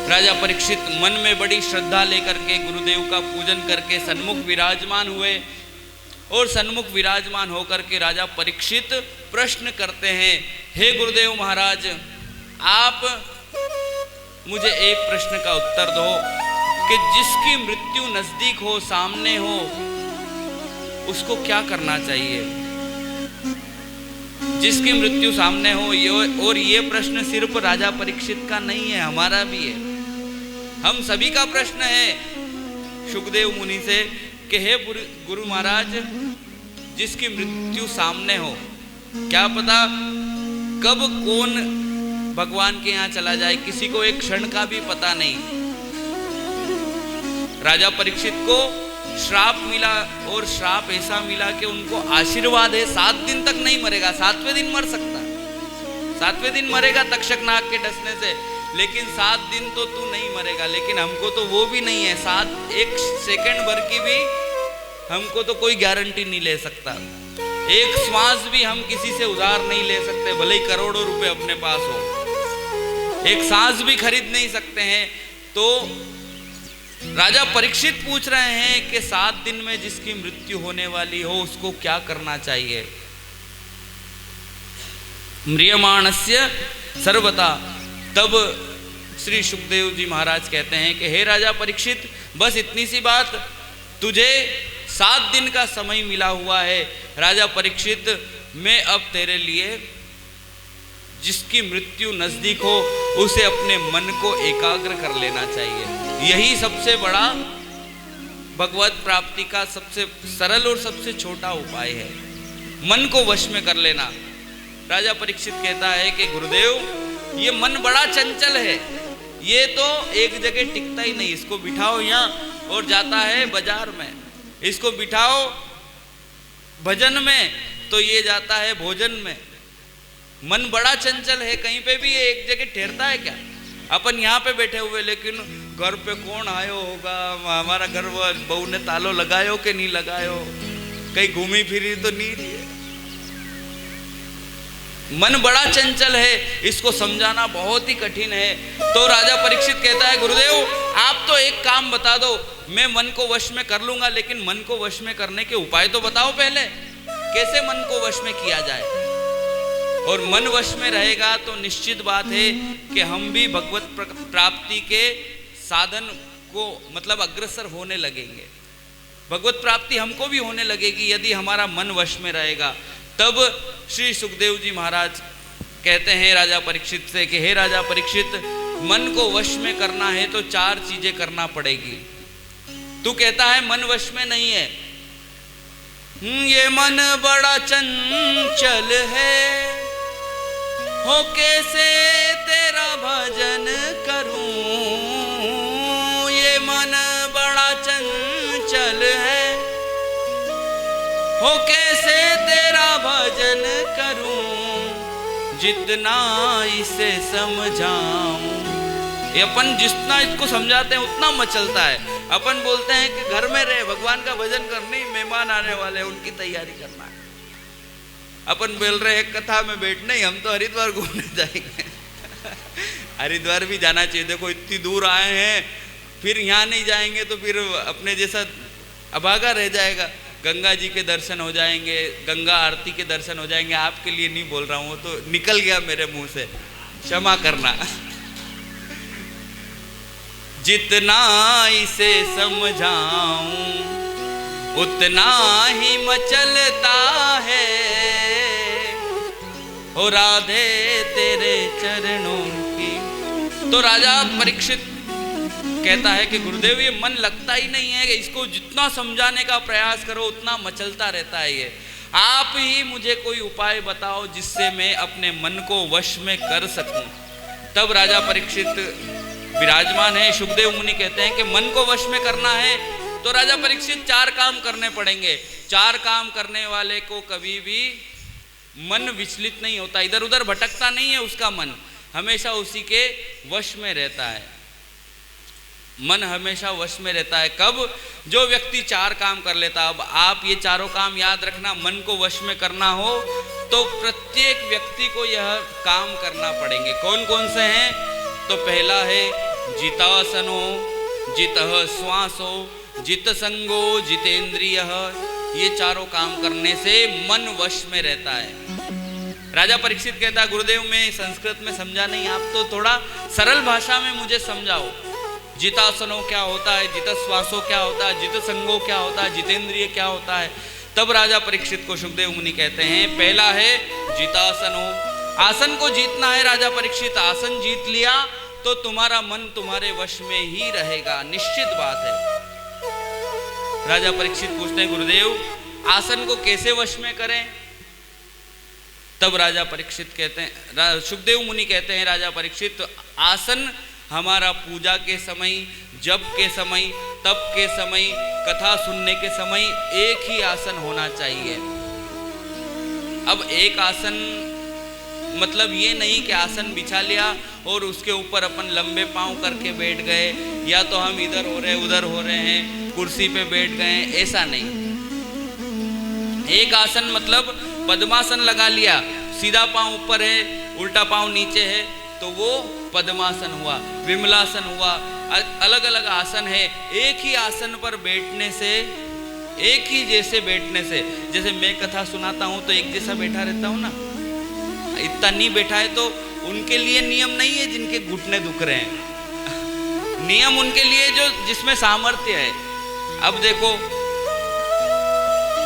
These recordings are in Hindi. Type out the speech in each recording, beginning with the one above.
राजा परीक्षित मन में बड़ी श्रद्धा लेकर के गुरुदेव का पूजन करके सन्मुख विराजमान हुए और सन्मुख विराजमान होकर के राजा परीक्षित प्रश्न करते हैं, हे गुरुदेव महाराज, आप मुझे एक प्रश्न का उत्तर दो कि जिसकी मृत्यु नजदीक हो, सामने हो, उसको क्या करना चाहिए? जिसकी मृत्यु सामने हो, और ये प्रश्न सिर्फ राजा परीक्षित का नहीं है, हमारा भी है, हम सभी का प्रश्न है शुकदेव मुनि से कि हे गुरु महाराज, जिसकी मृत्यु सामने हो, क्या पता कब कौन भगवान के यहाँ चला जाए, किसी को एक क्षण का भी पता नहीं। राजा परीक्षित को श्राप मिला और श्राप ऐसा मिला कि उनको आशीर्वाद है 7 दिन तक नहीं मरेगा, 7वें दिन मर सकता, 7वें दिन मरेगा तक्षक नाग के डसने से, लेकिन 7 दिन तो तू नहीं मरेगा। लेकिन हमको तो वो भी नहीं है, 1 सेकंड भर की भी हमको तो कोई गारंटी नहीं ले सकता, एक श्वास भी हम किसी से उधार नहीं ले सकते, भले ही करोड़ों रुपए अपने पास हो, एक सांस भी खरीद नहीं सकते हैं। तो राजा परीक्षित पूछ रहे हैं कि 7 दिन में जिसकी मृत्यु होने वाली हो उसको क्या करना चाहिए? म्रियमाणस्य सर्वथा। तब श्री शुकदेव जी महाराज कहते हैं कि हे राजा परीक्षित, बस इतनी सी बात, तुझे 7 दिन का समय मिला हुआ है। राजा परीक्षित, मैं अब तेरे लिए जिसकी मृत्यु नजदीक हो उसे अपने मन को एकाग्र कर लेना चाहिए। यही सबसे बड़ा भगवत प्राप्ति का सबसे सरल और सबसे छोटा उपाय है, मन को वश में कर लेना। राजा परीक्षित कहता है कि गुरुदेव, ये मन बड़ा चंचल है, ये तो एक जगह टिकता ही नहीं, इसको बिठाओ यहाँ और जाता है बाजार में, इसको बिठाओ भजन में तो ये जाता है भोजन में। मन बड़ा चंचल है, कहीं पे भी ये एक जगह ठहरता है क्या? अपन यहाँ पे बैठे हुए, लेकिन घर पे कौन आयो होगा, हमारा घर बहू ने तालो लगायो कि नहीं लगायो, कहीं घूमी फिरी तो नहीं रही है। मन बड़ा चंचल है, इसको समझाना बहुत ही कठिन है। तो राजा परीक्षित कहता है, गुरुदेव आप तो एक काम बता दो, मैं मन को वश में कर लूंगा, लेकिन मन को वश में करने के उपाय तो बताओ पहले, कैसे मन को वश में किया जाए। और मन वश में रहेगा तो निश्चित बात है कि हम भी भगवत प्राप्ति के साधन को मतलब अग्रसर होने लगेंगे, भगवत प्राप्ति हमको भी होने लगेगी यदि हमारा मन वश में रहेगा। तब श्री सुखदेव जी महाराज कहते हैं राजा परीक्षित से कि हे राजा परीक्षित, मन को वश में करना है तो 4 चीजें करना पड़ेगी। तू कहता है मन वश में नहीं है, ये मन बड़ा चंचल है, हो कैसे तेरा भजन करूं, ये मन बड़ा चंचल है, हो कैसे तेरा भजन करूं, जितना इसे समझाऊं। ये अपन जितना इसको समझाते हैं उतना मचलता है। अपन बोलते हैं कि घर में रहे, भगवान का भजन करनी, मेहमान आने वाले उनकी तैयारी करना है। अपन बोल रहे हैं कथा में बैठने, हम तो हरिद्वार घूमने जाएंगे। हरिद्वार भी जाना चाहिए, देखो इतनी दूर आए हैं, फिर यहाँ नहीं जाएंगे तो फिर अपने जैसा अभागा रह जाएगा। गंगा जी के दर्शन हो जाएंगे, गंगा आरती के दर्शन हो जाएंगे। आपके लिए नहीं बोल रहा हूँ, तो निकल गया मेरे मुंह से, क्षमा करना। जितना इसे समझाऊं उतना ही मचलता है, ओ राधे तेरे चरणों की। तो राजा परीक्षित कहता है कि गुरुदेव ये मन लगता ही नहीं है, कि इसको जितना समझाने का प्रयास करो उतना मचलता रहता है ये। आप ही मुझे कोई उपाय बताओ जिससे मैं अपने मन को वश में कर सकूं। तब राजा परीक्षित विराजमान है, शुकदेव मुनि कहते हैं कि मन को वश में करना है तो राजा परीक्षित 4 काम करने पड़ेंगे। 4 काम करने वाले को कभी भी मन विचलित नहीं होता, इधर उधर भटकता नहीं है, उसका मन हमेशा उसी के वश में रहता है। मन हमेशा वश में रहता है कब? जो व्यक्ति 4 काम कर लेता। अब आप ये चारों काम याद रखना, मन को वश में करना हो तो प्रत्येक व्यक्ति को यह काम करना पड़ेंगे। कौन कौन से हैं? तो पहला है जितासनो जितः श्वासो जित संगो जितेंद्रियः, ये चारों काम करने से मन वश में रहता है। राजा परीक्षित कहता है गुरुदेव मैं संस्कृत में समझा नहीं, आप तो थोड़ा सरल भाषा में मुझे समझाओ। जितासनो क्या होता है, जित श्वासो क्या होता है, जित संगो क्या होता है, जितेंद्रिय क्या होता है। तब राजा परीक्षित को सुखदेव मुनि कहते हैं पहला है जितासनो, आसन को जीतना है राजा परीक्षित। आसन जीत लिया तो तुम्हारा मन तुम्हारे वश में ही रहेगा, निश्चित बात है। राजा परीक्षित पूछते हैं गुरुदेव आसन को कैसे वश में करें। तब राजा परीक्षित कहते हैं, सुखदेव मुनि कहते हैं राजा परीक्षित आसन हमारा पूजा के समय, जप के समय, तप के समय, कथा सुनने के समय एक ही आसन होना चाहिए। अब एक आसन मतलब ये नहीं कि आसन बिछा लिया और उसके ऊपर अपन लंबे पांव करके बैठ गए, या तो हम इधर हो रहे उधर हो रहे हैं, कुर्सी पे बैठ गए, ऐसा नहीं। एक आसन मतलब पद्मासन लगा लिया, सीधा पांव ऊपर है उल्टा पांव नीचे है तो वो पद्मासन हुआ, विमलासन हुआ, अलग अलग आसन है। एक ही आसन पर बैठने से, एक ही जैसे बैठने से, जैसे मैं कथा सुनाता हूँ तो एक जैसा बैठा रहता हूँ ना, इतना नहीं बैठा है तो उनके लिए नियम नहीं है जिनके घुटने दुख रहे हैं, नियम उनके लिए जो जिसमें सामर्थ्य है। अब देखो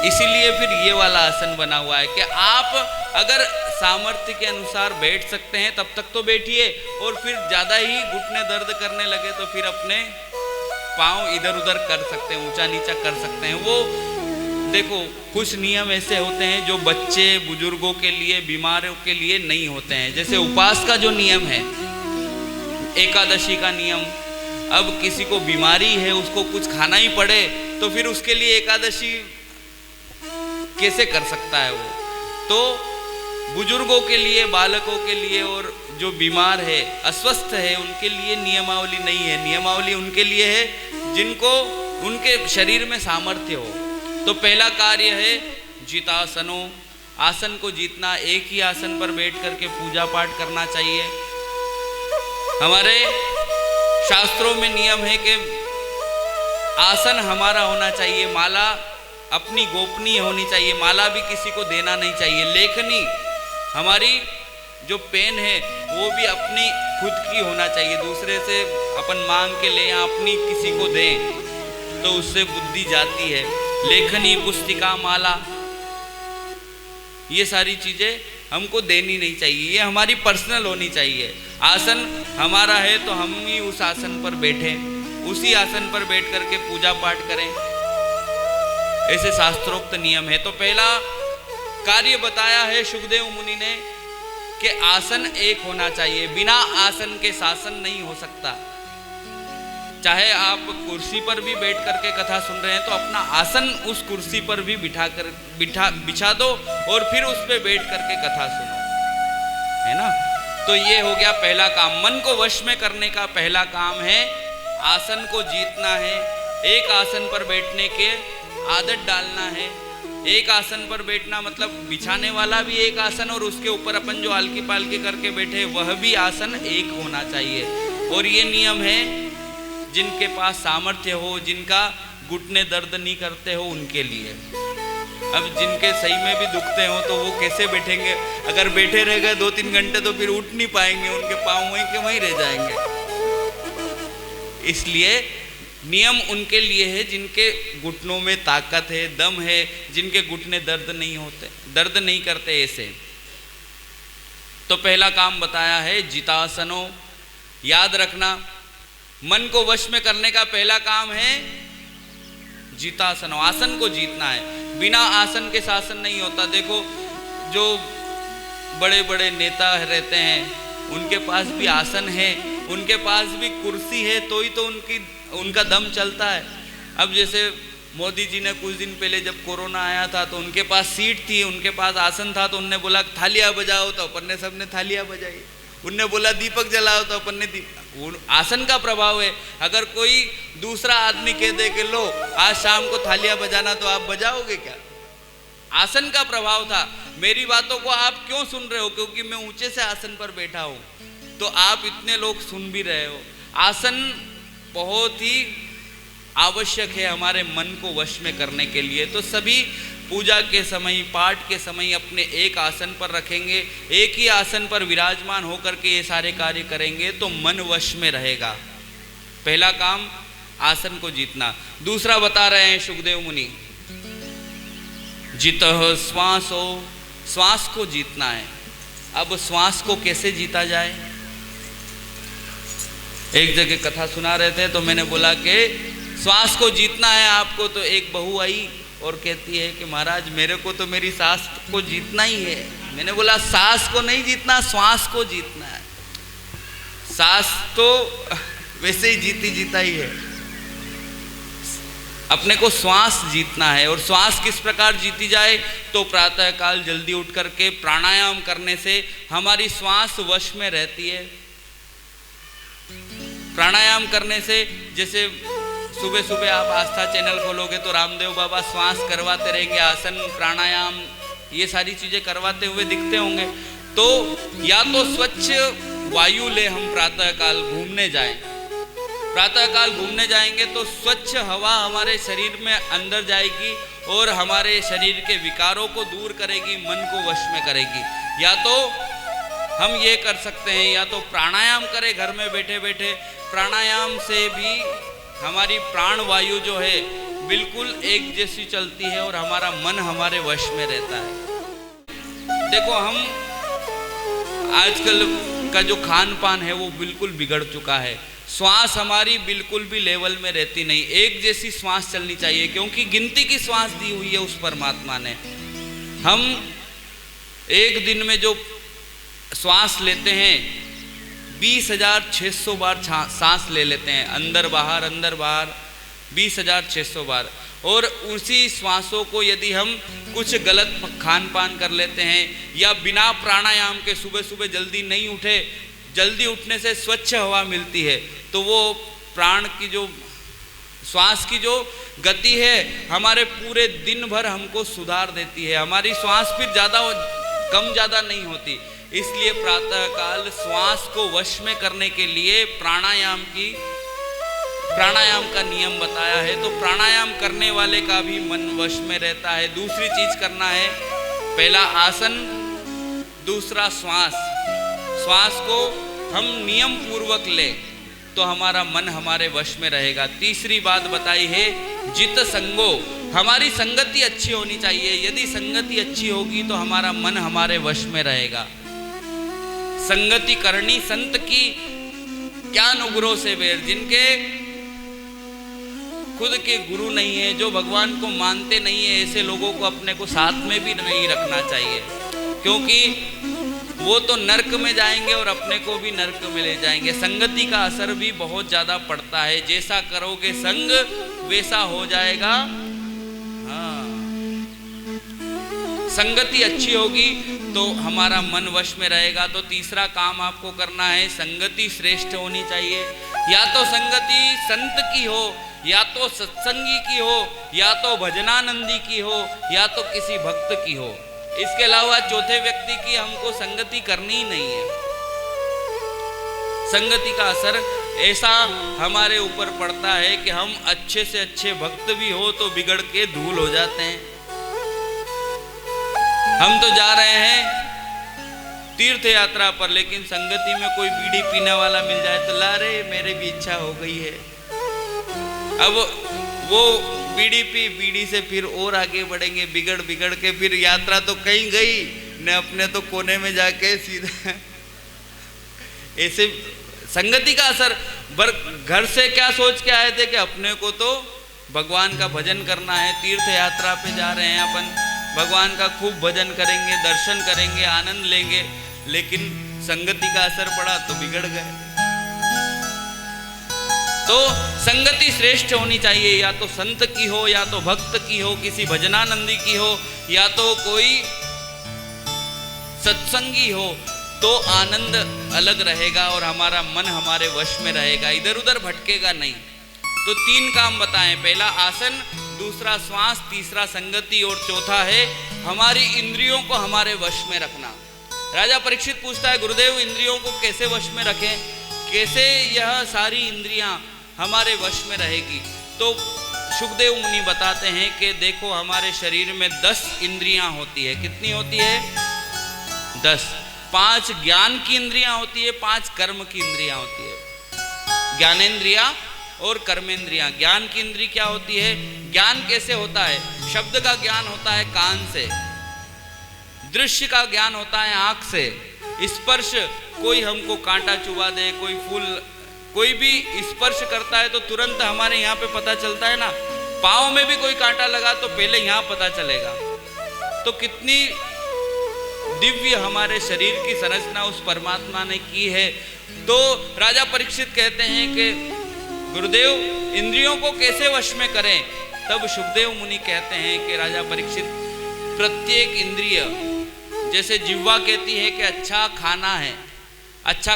इसीलिए फिर ये वाला आसन बना हुआ है कि आप अगर सामर्थ्य के अनुसार बैठ सकते हैं तब तक तो बैठिए, और फिर ज़्यादा ही घुटने दर्द करने लगे तो फिर अपने पाँव इधर उधर कर सकते हैं, ऊंचा नीचा कर सकते हैं। वो देखो कुछ नियम ऐसे होते हैं जो बच्चे बुजुर्गों के लिए, बीमारों के लिए नहीं होते हैं। जैसे उपवास का जो नियम है, एकादशी का नियम, अब किसी को बीमारी है उसको कुछ खाना ही पड़े तो फिर उसके लिए एकादशी कैसे कर सकता है वो। तो बुजुर्गों के लिए, बालकों के लिए और जो बीमार है, अस्वस्थ है, उनके लिए नियमावली नहीं है। नियमावली उनके लिए है जिनको उनके शरीर में सामर्थ्य हो। तो पहला कार्य है जितासनो, आसन को जीतना, एक ही आसन पर बैठ करके पूजा पाठ करना चाहिए। हमारे शास्त्रों में नियम है कि आसन हमारा होना चाहिए, माला अपनी गोपनीय होनी चाहिए, माला भी किसी को देना नहीं चाहिए। लेखनी हमारी जो पेन है वो भी अपनी खुद की होना चाहिए, दूसरे से अपन मांग के ले या अपनी किसी को दें तो उससे बुद्धि जाती है। लेखनी, पुस्तिका, माला, ये सारी चीज़ें हमको देनी नहीं चाहिए, ये हमारी पर्सनल होनी चाहिए। आसन हमारा है तो हम ही उस आसन पर बैठें, उसी आसन पर बैठ करके पूजा पाठ करें, ऐसे शास्त्रोक्त नियम है। तो पहला कार्य बताया है सुखदेव मुनि ने कि आसन एक होना चाहिए, बिना आसन के शासन नहीं हो सकता। चाहे आप कुर्सी पर भी बैठ करके कथा सुन रहे हैं तो अपना आसन उस कुर्सी पर भी बिछा दो और फिर उस पर बैठ करके कथा सुनो, है ना। तो ये हो गया पहला काम, मन को वश में करने का पहला काम है आसन को जीतना है। एक आसन पर बैठने के आदत डालना है। एक आसन पर बैठना मतलब बिछाने वाला भी एक आसन और उसके ऊपर अपन जो आलकी पालकी करके बैठे वह भी आसन एक होना चाहिए। और ये नियम है जिनके पास सामर्थ्य हो, जिनका घुटने दर्द नहीं करते हो उनके लिए। अब जिनके सही में भी दुखते हो तो वो कैसे बैठेंगे, अगर बैठे रह गए 2-3 घंटे तो फिर उठ नहीं पाएंगे, उनके पाँव वहीं के वहीं रह जाएंगे। इसलिए नियम उनके लिए है जिनके घुटनों में ताकत है, दम है, जिनके घुटने दर्द नहीं करते ऐसे। तो पहला काम बताया है जितासनो। याद रखना, मन को वश में करने का पहला काम है जितासनो, आसन को जीतना है। बिना आसन के शासन नहीं होता। देखो जो बड़े बड़े नेता रहते हैं उनके पास भी आसन है, उनके पास भी कुर्सी है, तो ही तो उनका दम चलता है। अब जैसे मोदी जी ने कुछ दिन पहले जब कोरोना आया था तो उनके पास सीट थी, उनके पास आसन था, तो उनने बोला थालियां बजाओ तो अपन ने सबने थालियां बजाई। उनने बोला दीपक जलाओ तो अपन ने आसन का प्रभाव है। अगर कोई दूसरा आदमी कह दे कि लो आज शाम को थालियां बजाना, तो आप बजाओगे क्या? आसन का प्रभाव था। मेरी बातों को आप क्यों सुन रहे हो? क्योंकि मैं ऊंचे से आसन पर बैठा हूं, तो आप इतने लोग सुन भी रहे हो। आसन बहुत ही आवश्यक है हमारे मन को वश में करने के लिए। तो सभी पूजा के समय, पाठ के समय अपने एक आसन पर रखेंगे, एक ही आसन पर विराजमान होकर के ये सारे कार्य करेंगे तो मन वश में रहेगा। पहला काम आसन को जीतना। दूसरा बता रहे हैं सुखदेव मुनि, जितः श्वासो, श्वास को जीतना है। अब श्वास को कैसे जीता जाए? एक जगह कथा सुना रहे थे तो मैंने बोला कि श्वास को जीतना है आपको, तो एक बहू आई और कहती है कि महाराज मेरे को तो मेरी सास को जीतना ही है। मैंने बोला सास को नहीं जीतना, श्वास को जीतना है। सास तो वैसे ही जीती जीता ही है, अपने को श्वास जीतना है। और श्वास किस प्रकार जीती जाए? तो प्रातःकाल जल्दी उठ करके प्राणायाम करने से हमारी श्वास वश में रहती है। प्राणायाम करने से, जैसे सुबह सुबह आप आस्था चैनल खोलोगे तो रामदेव बाबा श्वास करवाते रहेंगे, आसन प्राणायाम ये सारी चीजें करवाते हुए दिखते होंगे। तो या तो स्वच्छ वायु ले, हम प्रातःकाल घूमने जाएं, प्रातःकाल घूमने जाएंगे तो स्वच्छ हवा हमारे शरीर में अंदर जाएगी और हमारे शरीर के विकारों को दूर करेगी, मन को वश में करेगी। या तो हम ये कर सकते हैं, या तो प्राणायाम करें घर में बैठे बैठे। प्राणायाम से भी हमारी प्राण वायु जो है बिल्कुल एक जैसी चलती है और हमारा मन हमारे वश में रहता है। देखो, हम आजकल का जो खान पान है वो बिल्कुल बिगड़ चुका है। श्वास हमारी बिल्कुल भी लेवल में रहती नहीं, एक जैसी श्वास चलनी चाहिए, क्योंकि गिनती की श्वास दी हुई है उस परमात्मा ने। हम एक दिन में जो श्वास लेते हैं 20,600 बार सांस ले लेते हैं, अंदर बाहर 20,600 बार। और उसी श्वासों को यदि हम कुछ गलत खान पान कर लेते हैं या बिना प्राणायाम के सुबह सुबह जल्दी नहीं उठे, जल्दी उठने से स्वच्छ हवा मिलती है, तो वो प्राण की जो श्वास की जो गति है हमारे पूरे दिन भर हमको सुधार देती है। हमारी श्वास फिर कम ज़्यादा नहीं होती। इसलिए प्रातःकाल श्वास को वश में करने के लिए प्राणायाम का नियम बताया है। तो प्राणायाम करने वाले का भी मन वश में रहता है। दूसरी चीज करना है, पहला आसन, दूसरा श्वास। श्वास को हम नियम पूर्वक ले तो हमारा मन हमारे वश में रहेगा। तीसरी बात बताई है जित संगो, हमारी संगति अच्छी होनी चाहिए। यदि संगति अच्छी होगी तो हमारा मन हमारे वश में रहेगा। संगति करनी संत की क्या अनुग्रह से बेर, जिनके खुद के गुरु नहीं है, जो भगवान को मानते नहीं है, ऐसे लोगों को अपने को साथ में भी नहीं रखना चाहिए, क्योंकि वो तो नरक में जाएंगे और अपने को भी नरक में ले जाएंगे। संगति का असर भी बहुत ज़्यादा पड़ता है। जैसा करोगे संग वैसा हो जाएगा। हाँ, संगति अच्छी होगी तो हमारा मन वश में रहेगा। तो तीसरा काम आपको करना है, संगति श्रेष्ठ होनी चाहिए। या तो संगति संत की हो, या तो सत्संगी की हो, या तो भजनानंदी की हो, या तो किसी भक्त की हो। इसके अलावा चौथे व्यक्ति की हमको संगति करनी ही नहीं है। संगति का असर ऐसा हमारे ऊपर पड़ता है कि हम अच्छे से अच्छे भक्त भी हो तो बिगड़ के धूल हो जाते हैं। हम तो जा रहे हैं तीर्थ यात्रा पर, लेकिन संगति में कोई बीड़ी पीने वाला मिल जाए तो ला रे मेरी भी इच्छा हो गई है। अब वो बीड़ी से फिर और आगे बढ़ेंगे, बिगड़ के फिर यात्रा तो कहीं गई न, अपने तो कोने में जाके सीधा ऐसे संगति का असर। घर से क्या सोच के आए थे कि अपने को तो भगवान का भजन करना है, तीर्थ यात्रा पे जा रहे हैं अपन, भगवान का खूब भजन करेंगे, दर्शन करेंगे, आनंद लेंगे, लेकिन संगति का असर पड़ा तो बिगड़ गए। तो संगति श्रेष्ठ होनी चाहिए, या तो संत की हो, या तो भक्त की हो, किसी भजनानंदी की हो, या तो कोई सत्संगी हो, तो आनंद अलग रहेगा और हमारा मन हमारे वश में रहेगा, इधर उधर भटकेगा नहीं। तो 3 काम बताएं, पहला आसन, दूसरा श्वास, तीसरा संगति और चौथा है हमारी इंद्रियों को हमारे वश में रखना। राजा परीक्षित पूछता है, गुरुदेव इंद्रियों को कैसे वश में रखें? कैसे यह सारी इंद्रियां हमारे वश में रहेगी। तो शुकदेव मुनि बताते हैं कि देखो हमारे शरीर में 10 इंद्रियां होती है। कितनी होती है? 10। 5 ज्ञान की इंद्रियां होती है, 5 कर्म की इंद्रियां होती है। ज्ञानेंद्रिया और कर्मेंद्रियां। ज्ञान की इंद्री क्या होती है? ज्ञान कैसे होता है? शब्द का ज्ञान होता है कान से, दृश्य का ज्ञान होता है आंख से, स्पर्श, कोई हमको कांटा चुभा दे, कोई फूल, कोई भी स्पर्श करता है तो तुरंत हमारे यहाँ पे पता चलता है ना। पाँव में भी कोई कांटा लगा तो पहले यहाँ पता चलेगा। तो कितनी दिव्य हमारे शरीर की संरचना उस परमात्मा ने की है। तो राजा परीक्षित कहते हैं कि गुरुदेव इंद्रियों को कैसे वश में करें? तब शुकदेव मुनि कहते हैं कि राजा परीक्षित, प्रत्येक इंद्रिय, जैसे जिह्वा कहती है कि अच्छा खाना है, अच्छा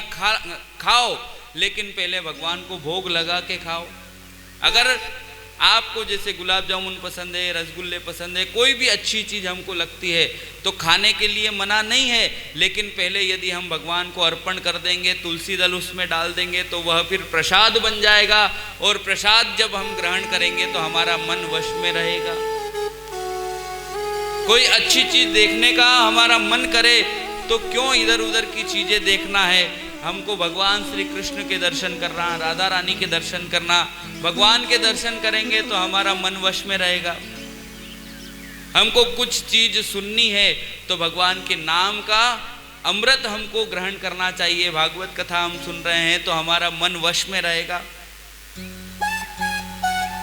खाओ, लेकिन पहले भगवान को भोग लगा के खाओ। अगर आपको जैसे गुलाब जामुन पसंद है, रसगुल्ले पसंद है, कोई भी अच्छी चीज़ हमको लगती है तो खाने के लिए मना नहीं है, लेकिन पहले यदि हम भगवान को अर्पण कर देंगे, तुलसी दल उसमें डाल देंगे तो वह फिर प्रसाद बन जाएगा। और प्रसाद जब हम ग्रहण करेंगे तो हमारा मन वश में रहेगा। कोई अच्छी चीज़ देखने का हमारा मन करे तो क्यों इधर उधर की चीज़ें देखना है? हमको भगवान श्री कृष्ण के दर्शन करना, राधा रानी के दर्शन करना, भगवान के दर्शन करेंगे तो हमारा मन वश में रहेगा। हमको कुछ चीज सुननी है तो भगवान के नाम का अमृत हमको ग्रहण करना चाहिए। भागवत कथा हम सुन रहे हैं तो हमारा मन वश में रहेगा।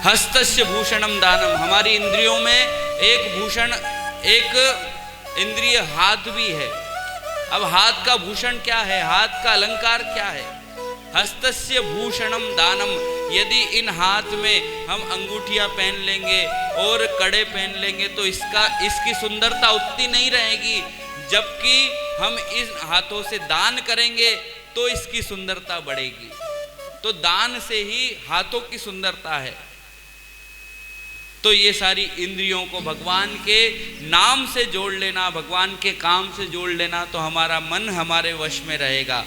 हस्तस्य भूषणम दानम, हमारी इंद्रियों में एक भूषण, एक इंद्रिय हाथ भी है। अब हाथ का भूषण क्या है? हाथ का अलंकार क्या है? हस्तस्य भूषणम दानम, यदि इन हाथ में हम अंगूठियां पहन लेंगे और कड़े पहन लेंगे तो इसकी सुंदरता उतनी नहीं रहेगी, जबकि हम इस हाथों से दान करेंगे तो इसकी सुंदरता बढ़ेगी। तो दान से ही हाथों की सुंदरता है। तो ये सारी इंद्रियों को भगवान के नाम से जोड़ लेना, भगवान के काम से जोड़ लेना तो हमारा मन हमारे वश में रहेगा।